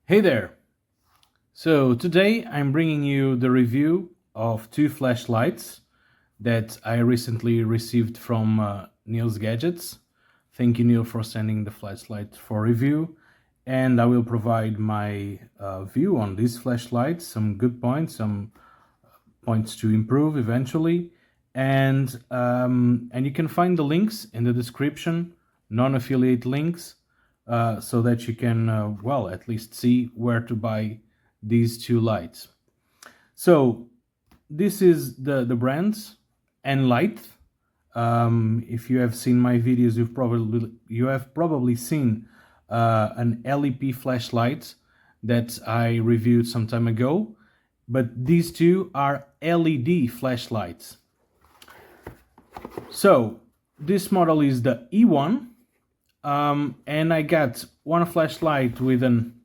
Hey there! So today I'm bringing you the review of two flashlights that I recently received from Neil's Gadgets. Thank you, Neil, for sending the flashlight for review, and I will provide my view on these flashlights, some good points, some points to improve eventually, and you can find the links in the description, non-affiliate links, so that you can at least see where to buy these two lights. So this is the brands NLightD. If you have seen my videos, you have probably seen an LEP flashlight that I reviewed some time ago, but these two are LED flashlights. So this model is the E1, and I got one flashlight with an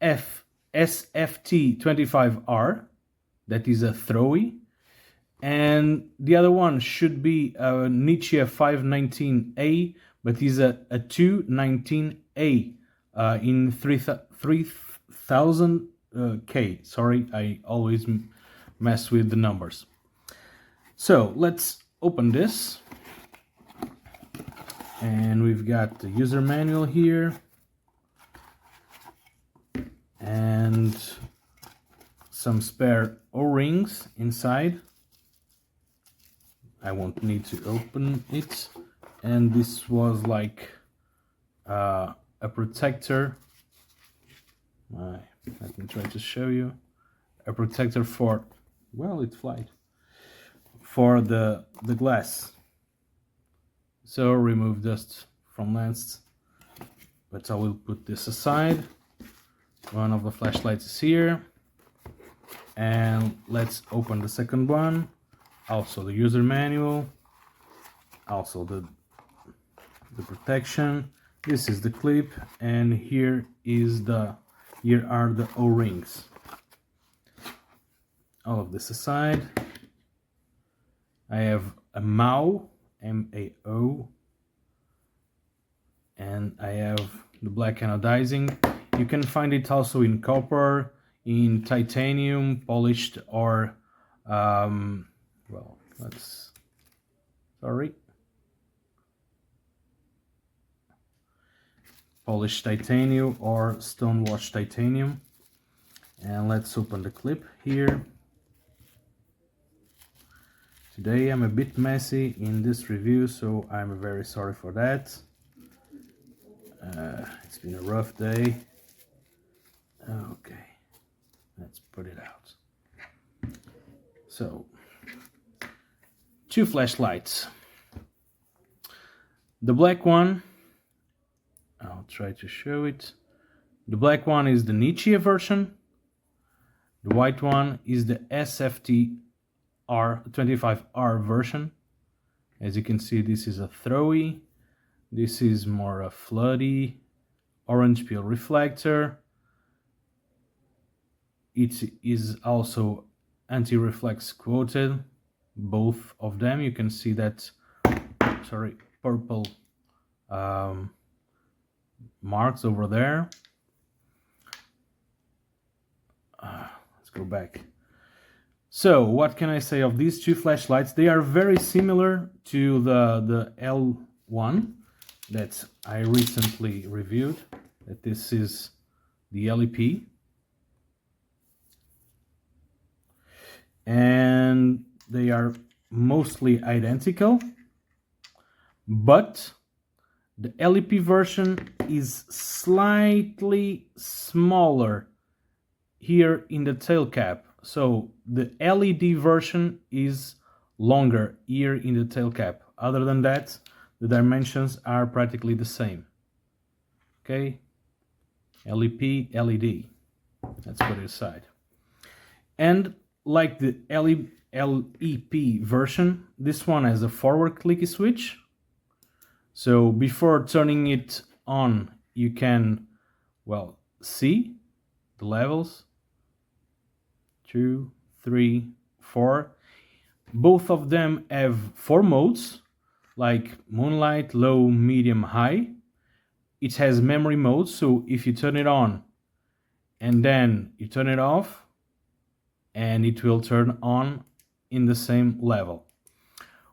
SFT25R, that is a throwy, and the other one should be a Nichia 519A, but is a 219A in 3000 K. Sorry, I always mess with the numbers. So let's open this, and we've got the user manual here and some spare O-rings inside. I won't need to open it, and this was like a protector. Let me try to show you. A protector for, well, it flies, for the glass. So remove dust from lens, but I will put this aside. One of the flashlights is here, and let's open the second one. Also the user manual, also the protection. This is the clip, and here are the O-rings. All of this aside, I have a MAO, M-A-O, and I have the black anodizing. You can find it also in copper, in titanium, polished, or polished titanium or stonewashed titanium. And let's open the clip here. Today I'm a bit messy in this review, so I'm very sorry for that. It's been a rough day. Okay, let's put it out. So, two flashlights. The black one, I'll try to show it. The black one is the Nichia version. The white one is the SFT25R version. As you can see, this is a throwy. This is more a floody, orange peel reflector. It is also anti-reflex coated, both of them. You can see that, purple marks over there. Let's go back. So what can I say of these two flashlights? They are very similar to the L1 that I recently reviewed. That this is the LEP. And they are mostly identical, but the LEP version is slightly smaller here in the tail cap. So the LED version is longer here in the tail cap. Other than that, the dimensions are practically the same. Okay, LEP, LED. Let's put it aside. And like the LEP version, this one has a forward clicky switch. So before turning it on, you can, see the levels. 2, 3, 4. Both of them have 4 modes, like Moonlight, low, medium, high. It has memory mode, so if you turn it on, and then you turn it off and it will turn on in the same level.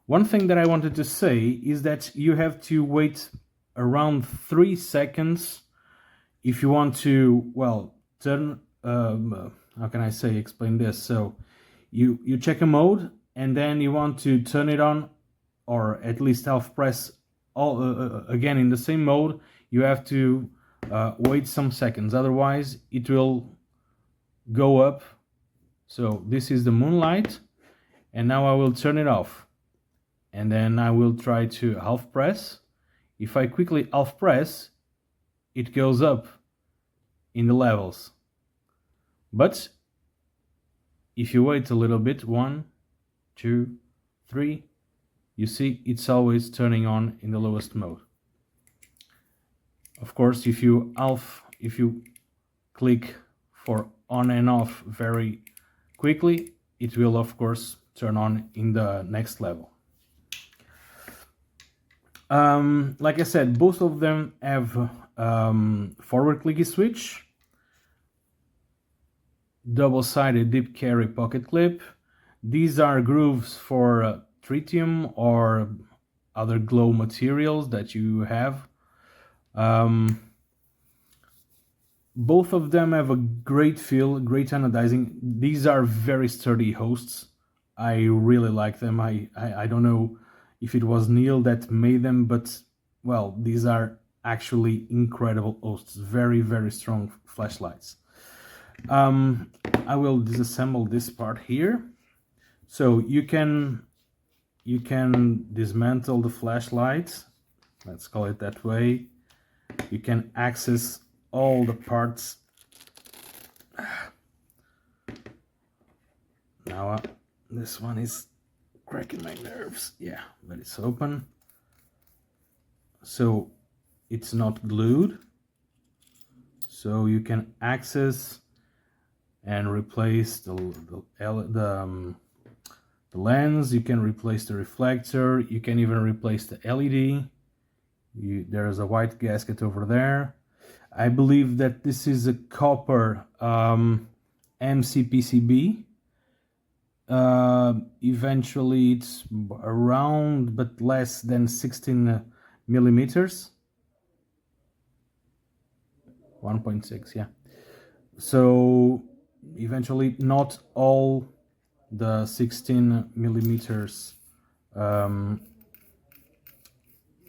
One thing that I wanted to say is that you have to wait around 3 seconds if you want to, well, turn, how can I say, explain this? So you check a mode and then you want to turn it on, or at least half press all again in the same mode. You have to wait some seconds, otherwise it will go up. So this is the Moonlight, and now I will turn it off, and then I will try to half press. If I quickly half press, it goes up in the levels. But if you wait a little bit, 1, 2, 3, you see it's always turning on in the lowest mode. Of course, if you click for on and off very quickly, it will of course turn on in the next level. Like I said, both of them have forward clicky switch, double-sided deep carry pocket clip. These are grooves for tritium or other glow materials that you have. Both of them have a great feel, great anodizing. These are very sturdy hosts. I really like them. I don't know if it was Neil that made them, but well, these are actually incredible hosts. Very, very strong flashlights. I will disassemble this part here. So you can dismantle the flashlight, let's call it that way. You can access all the parts. Now this one is cracking my nerves. Yeah, but it's open. So it's not glued. So you can access and replace the lens. You can replace the reflector. You can even replace the LED. There's a white gasket over there. I believe that this is a copper MCPCB. Eventually it's around but less than 16 millimeters. 1.6, yeah. So eventually not all the 16 millimeters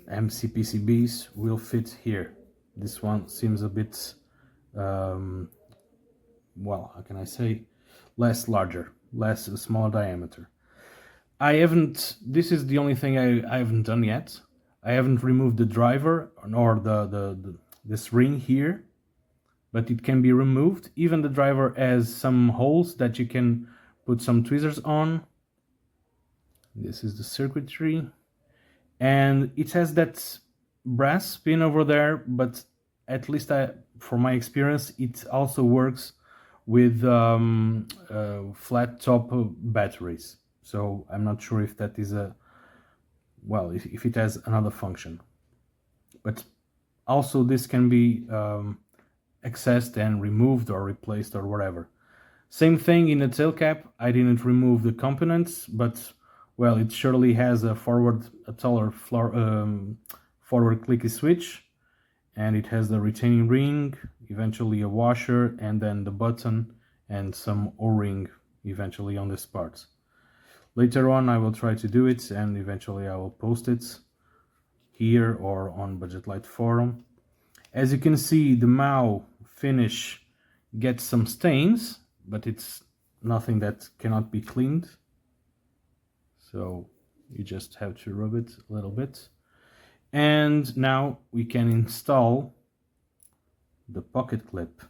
MCPCBs will fit here. This one seems a bit well, how can I say, larger, smaller diameter. This is the only thing I haven't done yet. I haven't removed the driver or this ring here, but it can be removed. Even the driver has some holes that you can put some tweezers on. This is the circuitry, and it has that brass pin over there, but at least for my experience, it also works with flat top batteries. So I'm not sure if that is if it has another function. But also this can be accessed and removed or replaced or whatever. Same thing in the tail cap. I didn't remove the components, but well, it surely has a taller forward clicky switch, and it has the retaining ring, eventually a washer, and then the button and some O-ring eventually on this part. Later on I will try to do it, and eventually I will post it here or on Budget Light forum. As you can see, the MAU finish gets some stains, but it's nothing that cannot be cleaned. So you just have to rub it a little bit. And now we can install the pocket clip.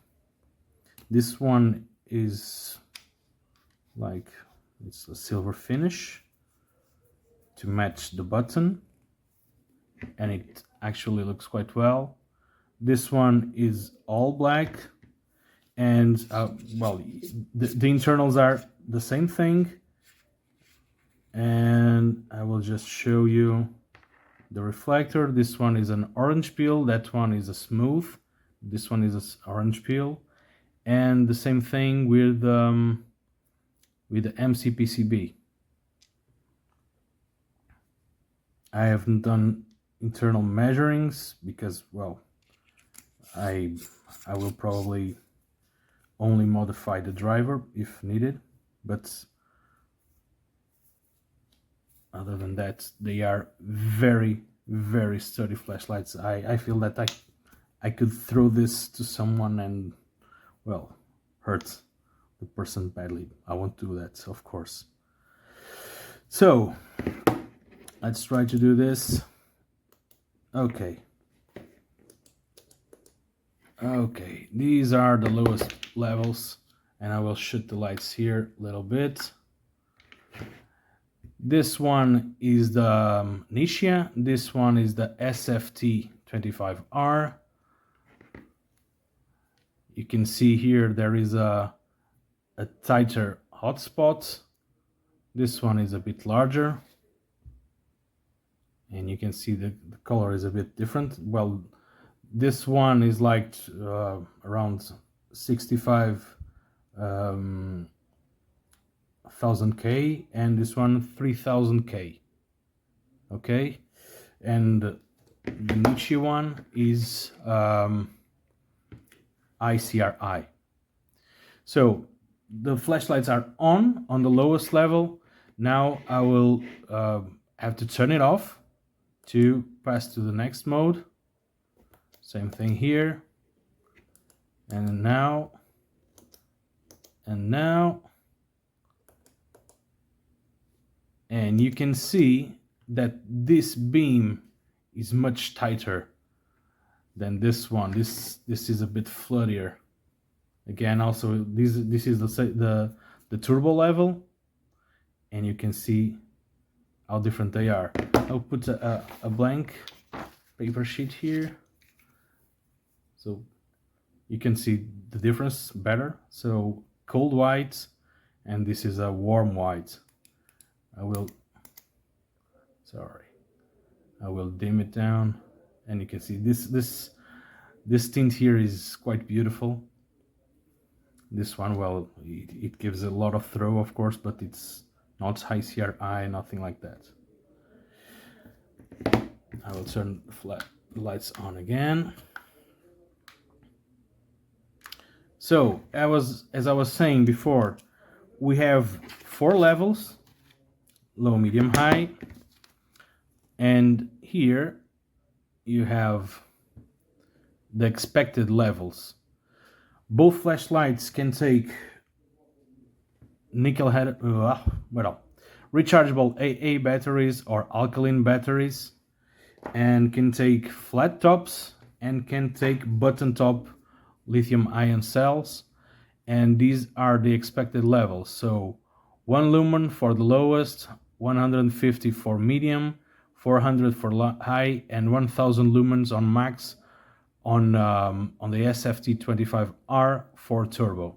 This one is it's a silver finish to match the button, and it actually looks quite well. This one is all black, and the internals are the same thing. And I will just show you the reflector. This one is an orange peel, that one is a smooth, this one is an orange peel, and the same thing with the MCPCB. I haven't done internal measurings because, well, I will probably only modify the driver if needed, but other than that, they are very, very sturdy flashlights. I feel that I could throw this to someone and, well, hurt the person badly. I won't do that, of course. So let's try to do this. Okay, these are the lowest levels, and I will shoot the lights here a little bit. This one is the Nichia, this one is the SFT25R. You can see here there is a tighter hotspot. This one is a bit larger, and you can see the color is a bit different. Well, this one is like around 65,000K, and this one 3,000K. Okay, and the Nichia one is ICRI. So the flashlights are on the lowest level. Now I will have to turn it off to pass to the next mode. Same thing here, and now, and you can see that this beam is much tighter than this one. This is a bit floodier. Again, also this is the turbo level, and you can see how different they are. I'll put a blank paper sheet here, so you can see the difference better. So cold white, and this is a warm white. I will dim it down, and you can see this tint here is quite beautiful. This one, well, it gives a lot of throw, of course, but it's not high CRI, nothing like that. I will turn the lights on again. So, as I was saying before, we have 4 levels: low, medium, high, and here you have the expected levels. Both flashlights can take rechargeable AA batteries or alkaline batteries, and can take flat tops and can take button top lithium ion cells, and these are the expected levels. So 1 lumen for the lowest, 150 for medium, 400 for high, and 1000 lumens on max on the SFT25R for turbo.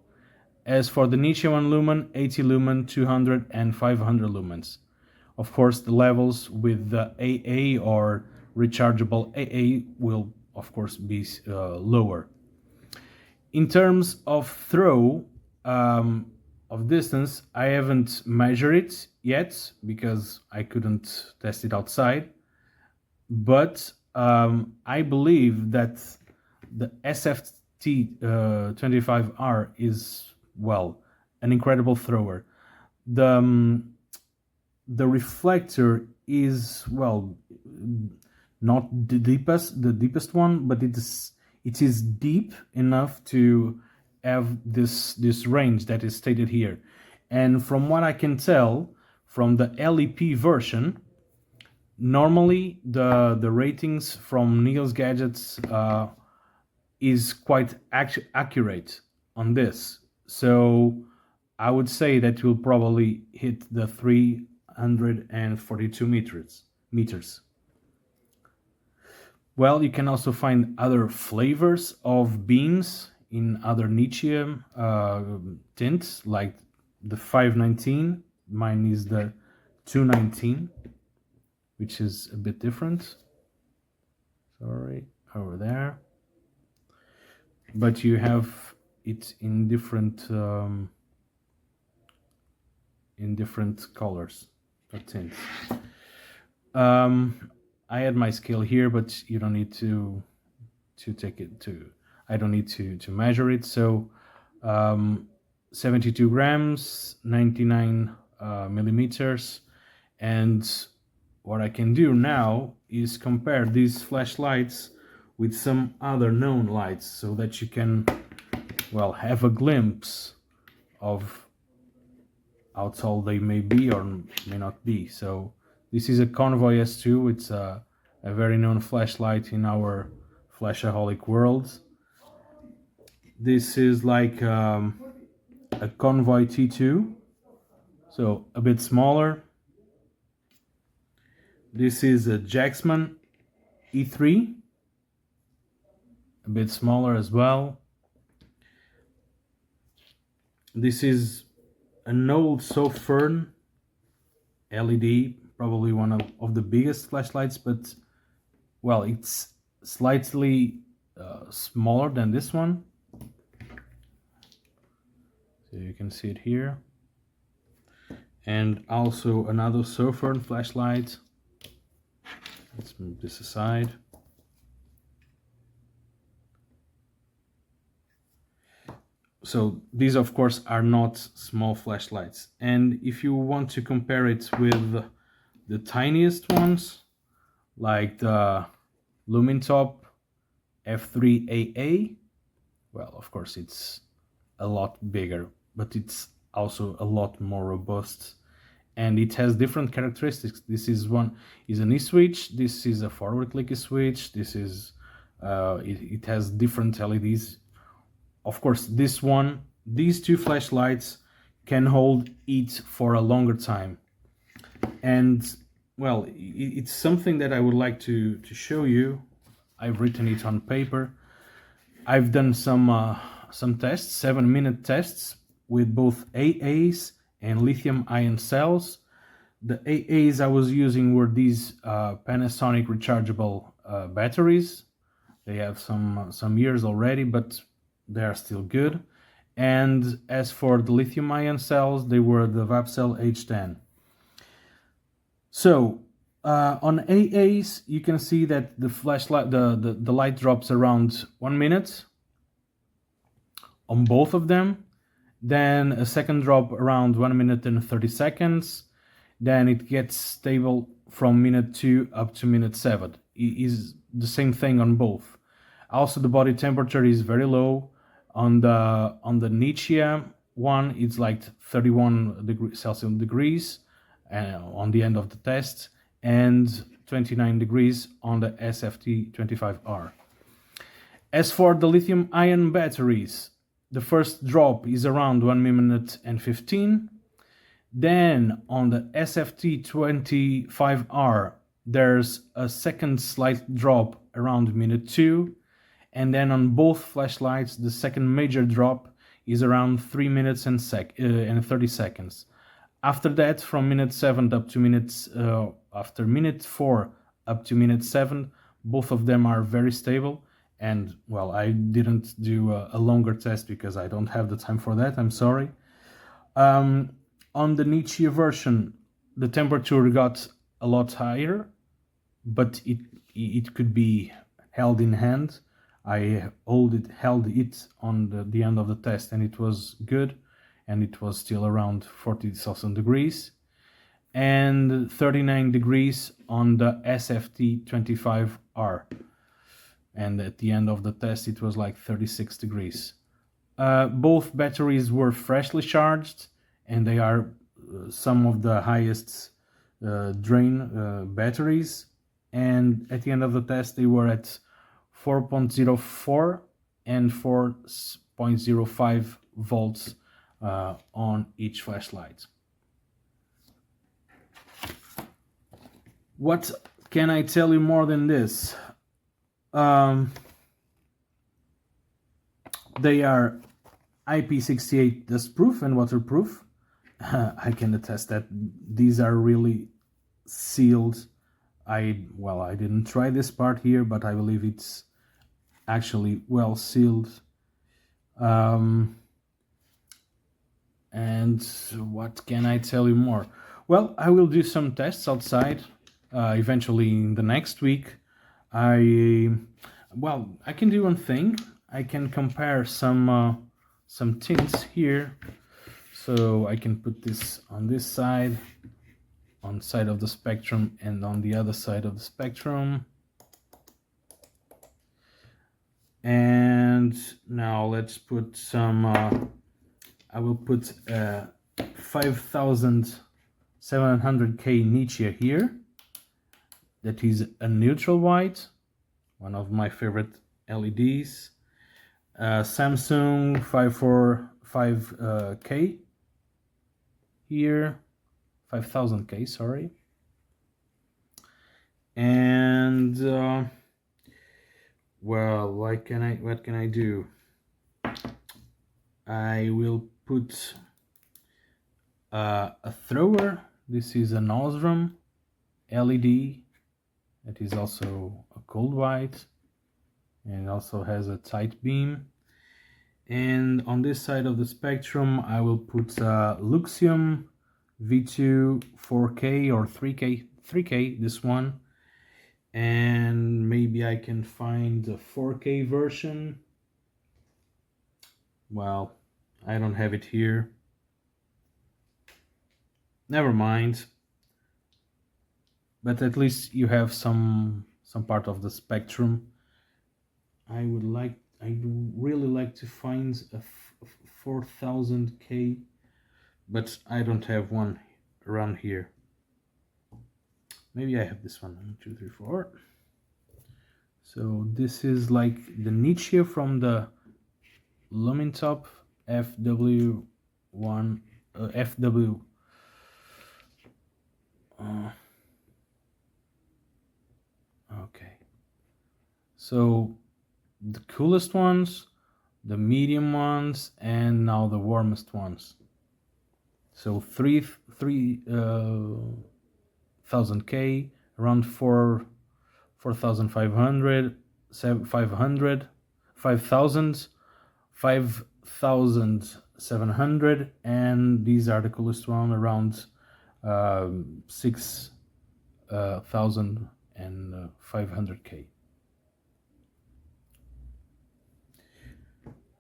As for the Nichia 1 lumen, 80 lumen, 200 and 500 lumens. Of course, the levels with the AA or rechargeable AA will of course be lower. In terms of throw of distance, I haven't measured it yet because I couldn't test it outside, but I believe that the SFT25R is, well, an incredible thrower. The reflector is, well, not the deepest one, but it is deep enough to have this range that is stated here. And from what I can tell from the LEP version, normally the ratings from Niels Gadgets is quite accurate on this. So I would say that will probably hit the 342 meters. Well, you can also find other flavors of beams in other Nichia tints, like the 519. Mine is the 219, which is a bit different. Sorry, over there. But you have it in different colors or tints. I had my scale here, but you don't need to take it to. I don't need to measure it. So 72 grams, 99 millimeters, and what I can do now is compare these flashlights with some other known lights so that you can, well, have a glimpse of how tall they may be or may not be. So this is a Convoy S2. It's a very known flashlight in our flashaholic world. This is like a Convoy T2, so a bit smaller. This is a Jacksman E3, a bit smaller as well. This is an old Sofern LED, probably one of the biggest flashlights, but well, it's slightly smaller than this one. So you can see it here. And also another Sofern flashlight. Let's move this aside. So these of course are not small flashlights, and if you want to compare it with the tiniest ones like the Lumintop F3 AA, well, of course it's a lot bigger, but it's also a lot more robust, and it has different characteristics. This is an E-switch, this is a forward clicky switch, this is it has different LEDs. Of course, these two flashlights can hold it for a longer time. And well, it's something that I would like to show you. I've written it on paper. I've done some tests, 7-minute tests with both AAs and lithium ion cells. The AAs I was using were these Panasonic rechargeable batteries. They have some years already, but they are still good. And as for the lithium ion cells, they were the Vapcell H10. So on AAs, you can see that the flashlight, the light drops around 1 minute on both of them. Then a second drop around 1 minute and 30 seconds. Then it gets stable from minute 2 up to minute 7. It is the same thing on both. Also, the body temperature is very low. On the Nichia one, it's like 31 Celsius degrees on the end of the test, and 29 degrees on the SFT25R. As for the lithium ion batteries, the first drop is around 1 minute and 15. Then on the SFT25R, there's a second slight drop around minute 2. And then on both flashlights, the second major drop is around 3 minutes and 30 seconds. After that, from minute 7 up to after minute 4 up to minute 7, both of them are very stable. And well, I didn't do a longer test because I don't have the time for that. I'm sorry. On the Nichia version, the temperature got a lot higher, but it could be held in hand. I held it on the end of the test, and it was good, and it was still around 40 Celsius degrees, and 39 degrees on the SFT25R, and at the end of the test it was like 36 degrees. Both batteries were freshly charged, and they are some of the highest drain batteries, and at the end of the test they were at 4.04 and 4.05 volts on each flashlight. What can I tell you more than this? They are IP68 dust proof and waterproof. I can attest that these are really sealed. I didn't try this part here, but I believe it's actually well sealed. And what can I tell you more? Well, I will do some tests outside eventually in the next week. I can do one thing. I can compare some tints here. So I can put this on this side, on side of the spectrum, and on the other side of the spectrum. And now let's put some, I will put 5700K Nichia here. That is a neutral white, one of my favorite LEDs. Samsung 545K here, 5000K, sorry. And well, what can I do? I will put a thrower. This is an Osram LED. That is also a cold white and also has a tight beam. And on this side of the spectrum, I will put Luxium V2 4K or 3K, this one. And maybe I can find a 4K version. Well, I don't have it here. Never mind. But at least you have some part of the spectrum. I really like to find a 4000K, but I don't have one around here. Maybe I have this one. 1, 2, 3, 4. So this is like the Nichia from the Lumintop FW1 FW. Okay. So the coolest ones, the medium ones, and now the warmest ones. So 3000K, around 4500, 500, 5000, 5700, and these are the coolest one, around 6500K.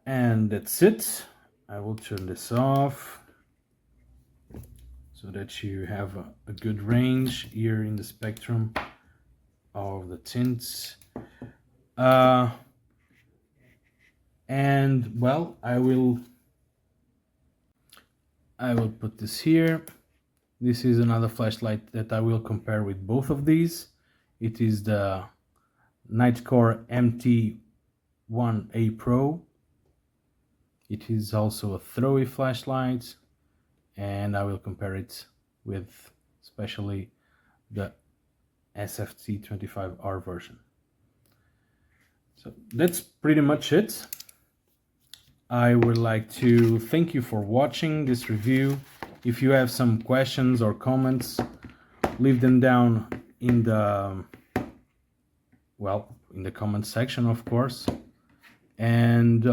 And that's it. I will turn this off so that you have a good range here in the spectrum of the tints. And well, I will put this here. This is another flashlight that I will compare with both of these. It is the Nightcore MT1A Pro. It is also a throwy flashlight, and I will compare it with especially the SFT25R version. So that's pretty much it. I would like to thank you for watching this review. If you have some questions or comments, leave them down in the comment section, of course. And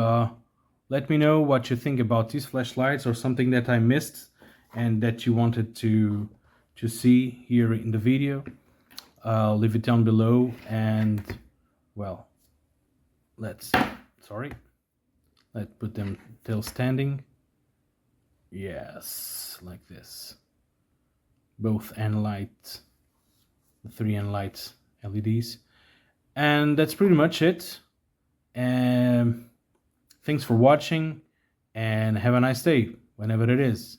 let me know what you think about these flashlights or something that I missed and that you wanted to see here in the video. Leave it down below, and well, let's put them till standing. Yes, like this. Both NLight, the 3 NLight LEDs. And that's pretty much it. Thanks for watching, and have a nice day whenever it is.